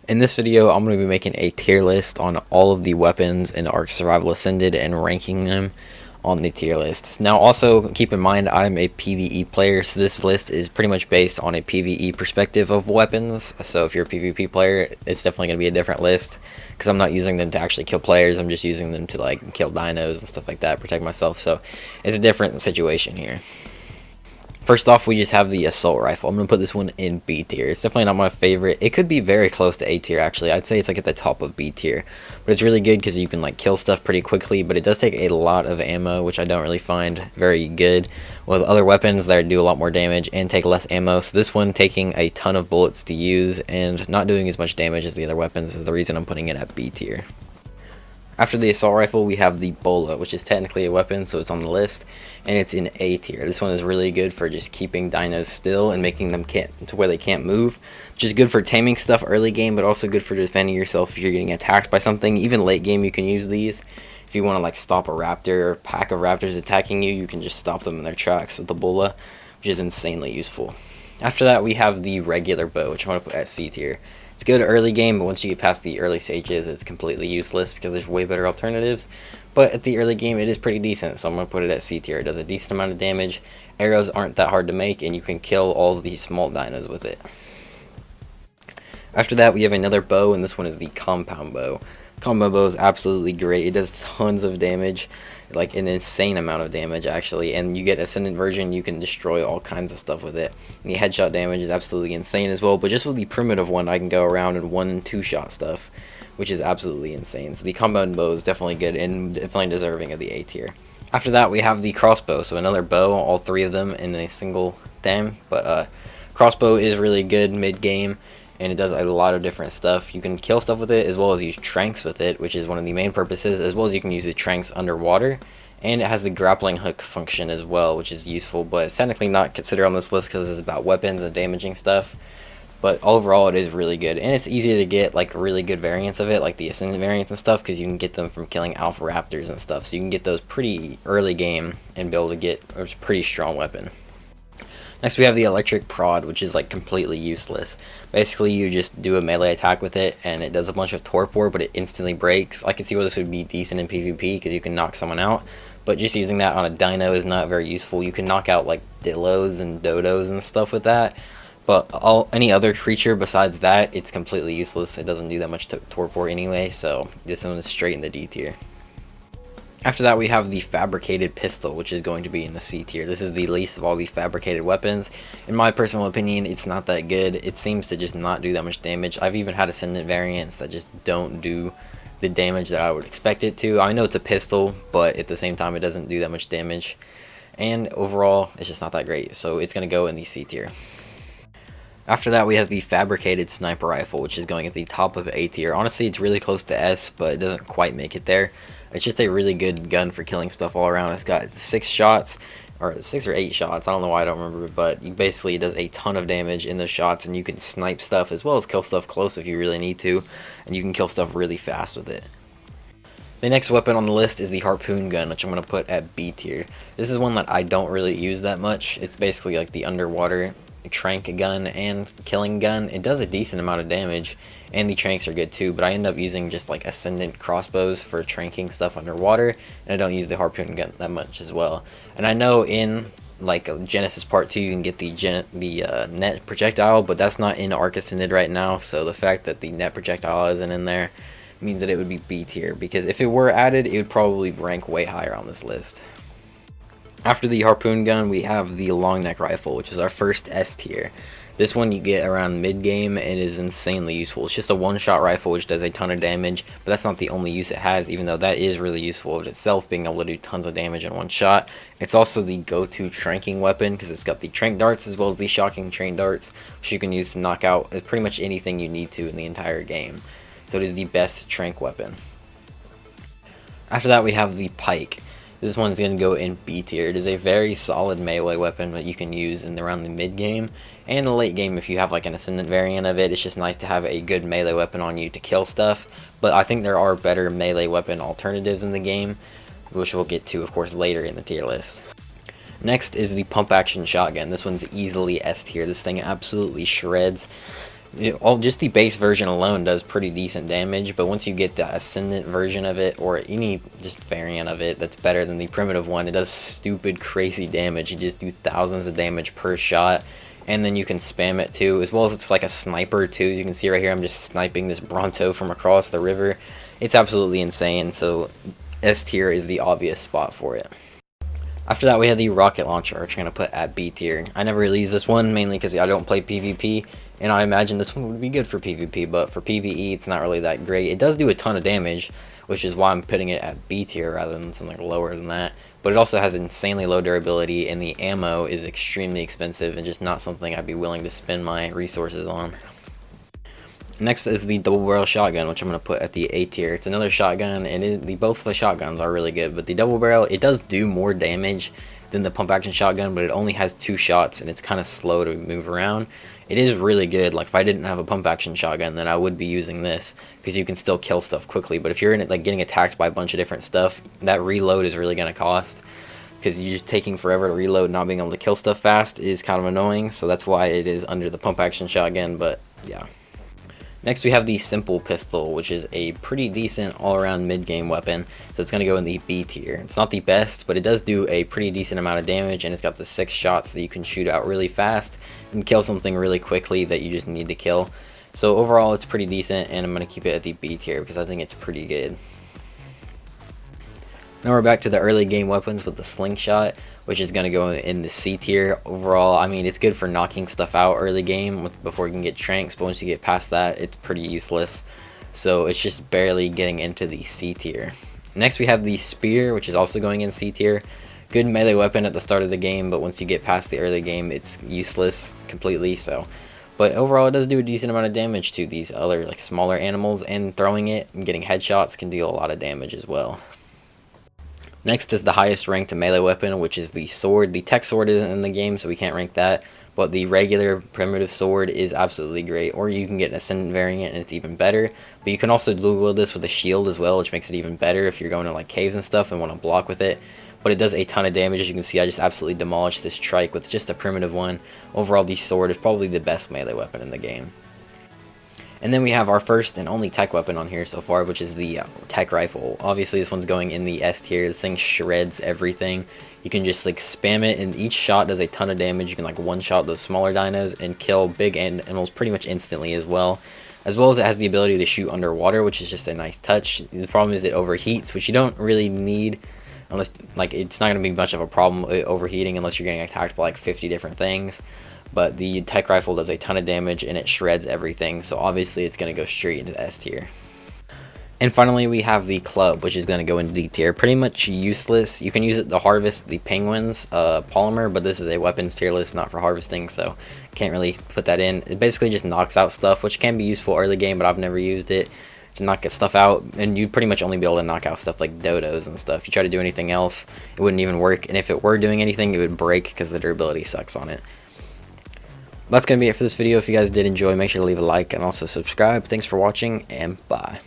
In this video, I'm going to be making a tier list on all of the weapons in Ark Survival Ascended and ranking them on the tier lists. Now, also keep in mind I'm a PvE player, so this list is pretty much based on a PvE perspective of weapons. So if you're a PvP player, it's definitely going to be a different list because I'm not using them to actually kill players. I'm just using them to like kill dinos and stuff like that, protect myself. So it's a different situation here. First off, we just have the assault rifle. I'm going to put this one in B tier. It's definitely not my favorite. It could be very close to A tier, actually. I'd say it's like at the top of B tier. But it's really good because you can like kill stuff pretty quickly, but it does take a lot of ammo, which I don't really find very good. With other weapons that do a lot more damage and take less ammo. So this one taking a ton of bullets to use and not doing as much damage as the other weapons is the reason I'm putting it at B tier. After the assault rifle, we have the bola, which is technically a weapon, so it's on the list, and it's in A tier. This one is really good for just keeping dinos still and making them to where they can't move, which is good for taming stuff early game, but also good for defending yourself if you're getting attacked by something. Even late game, you can use these. If you want to like stop a raptor or a pack of raptors attacking you, you can just stop them in their tracks with the bola, which is insanely useful. After that, we have the regular bow, which I'm going to put at C tier. It's good early game, but once you get past the early stages, it's completely useless because there's way better alternatives. But at the early game, it is pretty decent, so I'm going to put it at C tier. It does a decent amount of damage. Arrows aren't that hard to make, and you can kill all of these small dinos with it. After that, we have another bow, and this one is the compound bow. Combo bow is absolutely great. It does tons of damage, like an insane amount of damage actually, and you get Ascendant version, you can destroy all kinds of stuff with it. And the headshot damage is absolutely insane as well, but just with the primitive one, I can go around and 1- and 2-shot stuff, which is absolutely insane. So the compound bow is definitely good and definitely deserving of the A tier. After that, we have the crossbow, so another bow, all three of them in a single dam, but crossbow is really good mid-game, and it does a lot of different stuff. You can kill stuff with it as well as use tranks with it, which is one of the main purposes, as well as you can use the tranks underwater, and it has the grappling hook function as well, which is useful, but it's technically not considered on this list because it's about weapons and damaging stuff. But overall, it is really good, and it's easy to get like really good variants of it, like the Ascendant variants and stuff, because you can get them from killing alpha raptors and stuff, so you can get those pretty early game and be able to get a pretty strong weapon. Next, we have the electric prod, which is like completely useless. Basically, you just do a melee attack with it, and it does a bunch of torpor, but it instantly breaks. I can see why this would be decent in PvP, because you can knock someone out, but just using that on a dino is not very useful. You can knock out like dillos and dodos and stuff with that, but any other creature besides that, it's completely useless. It doesn't do that much torpor anyway, so this one is straight in the D tier. After that, we have the fabricated pistol, which is going to be in the C tier. This is the least of all the fabricated weapons. In my personal opinion, it's not that good. It seems to just not do that much damage. I've even had Ascendant variants that just don't do the damage that I would expect it to. I know it's a pistol, but at the same time, it doesn't do that much damage. And overall, it's just not that great. So it's going to go in the C tier. After that, we have the fabricated sniper rifle, which is going at the top of A tier. Honestly, it's really close to S, but it doesn't quite make it there. It's just a really good gun for killing stuff all around. It's got 6 shots, or 6 or 8 shots. I don't know why I don't remember, but basically it does a ton of damage in those shots, and you can snipe stuff as well as kill stuff close if you really need to, and you can kill stuff really fast with it. The next weapon on the list is the harpoon gun, which I'm going to put at B tier. This is one that I don't really use that much. It's basically like the underwater trank gun and killing gun. It does a decent amount of damage, and the tranks are good too, but I end up using just like Ascendant crossbows for tranking stuff underwater, and I don't use the harpoon gun that much as well. And I know in like Genesis Part 2 you can get the net projectile, but that's not in Ark Ascended right now, so the fact that the net projectile isn't in there means that it would be B tier, because if it were added, it would probably rank way higher on this list. After the harpoon gun, we have the long neck rifle, which is our first S tier. This one you get around mid game and is insanely useful. It's just a one-shot rifle which does a ton of damage, but that's not the only use it has, even though that is really useful in itself, being able to do tons of damage in one shot. It's also the go-to tranking weapon because it's got the trank darts as well as the shocking train darts, which you can use to knock out pretty much anything you need to in the entire game. So it is the best trank weapon. After that, we have the pike. This one's going to go in B tier. It is a very solid melee weapon that you can use around the mid game and the late game if you have like an Ascendant variant of it. It's just nice to have a good melee weapon on you to kill stuff, but I think there are better melee weapon alternatives in the game, which we'll get to of course later in the tier list. Next is the pump action shotgun. This one's easily S tier. This thing absolutely shreds. Just the base version alone does pretty decent damage, but once you get the Ascendant version of it, or any just variant of it that's better than the primitive one, it does stupid crazy damage. You just do thousands of damage per shot, and then you can spam it too, as well as it's like a sniper too. As you can see right here, I'm just sniping this Bronto from across the river. It's absolutely insane, so S tier is the obvious spot for it. After that, we have the rocket launcher, which I'm going to put at B tier. I never really use this one, mainly because I don't play PvP, and I imagine this one would be good for PvP, but for PvE, it's not really that great. It does do a ton of damage, which is why I'm putting it at B tier rather than something lower than that. But it also has insanely low durability, and the ammo is extremely expensive, and just not something I'd be willing to spend my resources on. Next is the double barrel shotgun, which I'm going to put at the A tier. It's another shotgun, and both of the shotguns are really good, but the double barrel, it does do more damage than the pump action shotgun, but it only has 2 shots, and it's kind of slow to move around. It is really good. Like, if I didn't have a pump action shotgun, then I would be using this, because you can still kill stuff quickly. But if you're in it, like, getting attacked by a bunch of different stuff, that reload is really going to cost, because you're just taking forever to reload and not being able to kill stuff fast is kind of annoying. So that's why it is under the pump action shotgun, but yeah. Next we have the simple pistol, which is a pretty decent all-around mid-game weapon, so it's going to go in the B tier. It's not the best, but it does do a pretty decent amount of damage, and it's got the 6 shots that you can shoot out really fast and kill something really quickly that you just need to kill. So overall it's pretty decent, and I'm going to keep it at the B tier because I think it's pretty good. Now we're back to the early game weapons with the slingshot, which is going to go in the C tier. Overall, I mean, it's good for knocking stuff out early game before you can get tranks, but once you get past that, it's pretty useless. So it's just barely getting into the C tier. Next we have the spear, which is also going in C tier. Good melee weapon at the start of the game, but once you get past the early game, it's useless completely. But overall, it does do a decent amount of damage to these other like smaller animals, and throwing it and getting headshots can deal a lot of damage as well. Next is the highest ranked melee weapon, which is the sword. The tech sword isn't in the game, so we can't rank that, but the regular primitive sword is absolutely great, or you can get an ascendant variant and it's even better. But you can also dual wield this with a shield as well, which makes it even better if you're going to like caves and stuff and want to block with it. But it does a ton of damage. As you can see, I just absolutely demolished this trike with just a primitive one. Overall, the sword is probably the best melee weapon in the game. And then we have our first and only tech weapon on here so far, which is the tech rifle. Obviously this one's going in the S tier. This thing shreds everything. You can just like spam it, and each shot does a ton of damage. You can like one-shot those smaller dinos and kill big animals pretty much instantly as well. As well as it has the ability to shoot underwater, which is just a nice touch. The problem is it overheats, which you don't really need unless, like, it's not going to be much of a problem overheating unless you're getting attacked by like 50 different things. But the tech rifle does a ton of damage and it shreds everything, so obviously it's going to go straight into the S tier. And finally we have the club, which is going to go into D tier. Pretty much useless. You can use it to harvest the penguins polymer, but this is a weapons tier list, not for harvesting, so can't really put that in. It basically just knocks out stuff, which can be useful early game, but I've never used it to knock stuff out, and you'd pretty much only be able to knock out stuff like dodos and stuff. If you try to do anything else, it wouldn't even work, and if it were doing anything, it would break because the durability sucks on it. That's going to be it for this video. If you guys did enjoy, make sure to leave a like and also subscribe. Thanks for watching, and bye.